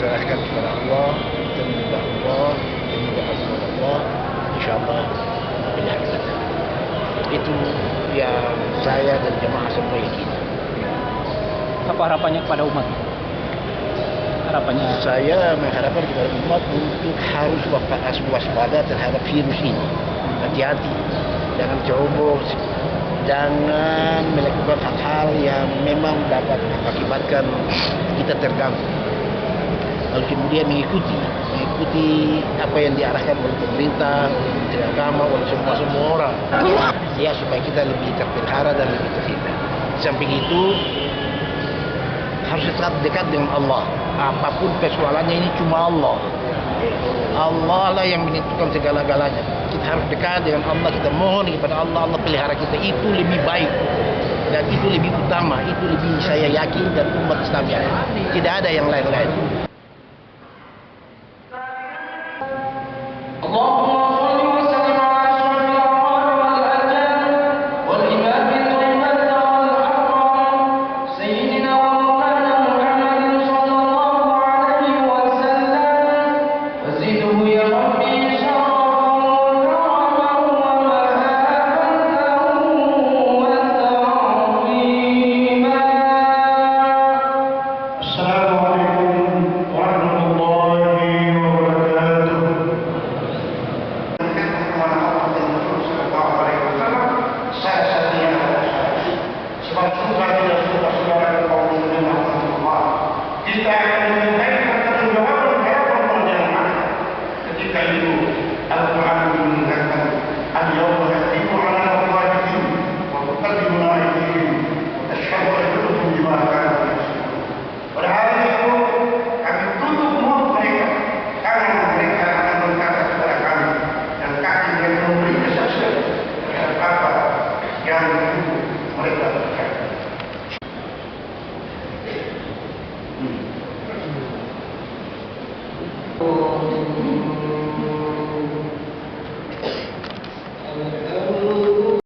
serahkan kepada Allah, kita menyembah Allah, kita menyembah Allah, insyaallah bila kita. Itu yang saya dan jemaah semua yakin. Apa harapannya kepada umat? Harapannya Saya mengharapkan kepada umat untuk harus waspada terhadap virus ini. Hati-hati, jangan ceroboh, jangan melakukan hal-hal yang memang dapat mengakibatkan kita terganggu. Lalu kemudian mengikuti apa yang diarahkan oleh pemerintah, oleh agama, oleh semua orang. Ya, supaya kita lebih terpelihara dan lebih terhindar. Di samping itu harus tetap dekat dengan Allah. Apapun persoalannya ini cuma Allah. Allah lah yang menentukan segala-galanya. Kita harus dekat dengan Allah, kita mohon kepada Allah, Allah pelihara kita. Itu lebih baik dan itu lebih utama, itu lebih saya yakin dan umat Islam yakin. Tidak ada yang lain-lain. Kita akan dimintai pertanggungjawaban harapan panjang ketika itu Al-Quran mengingatkan al-yawma yahdimu ala afwahihim wa tuqaddimuna aydihim wa tashhadu arjuluhum bima kanu yaksibun. Pada hari itu kami tutup mulut mereka, karena mereka akan berkata kepada kami dan kami akan memberi kesaksian terhadap apa yang mereka lakukan. Oh.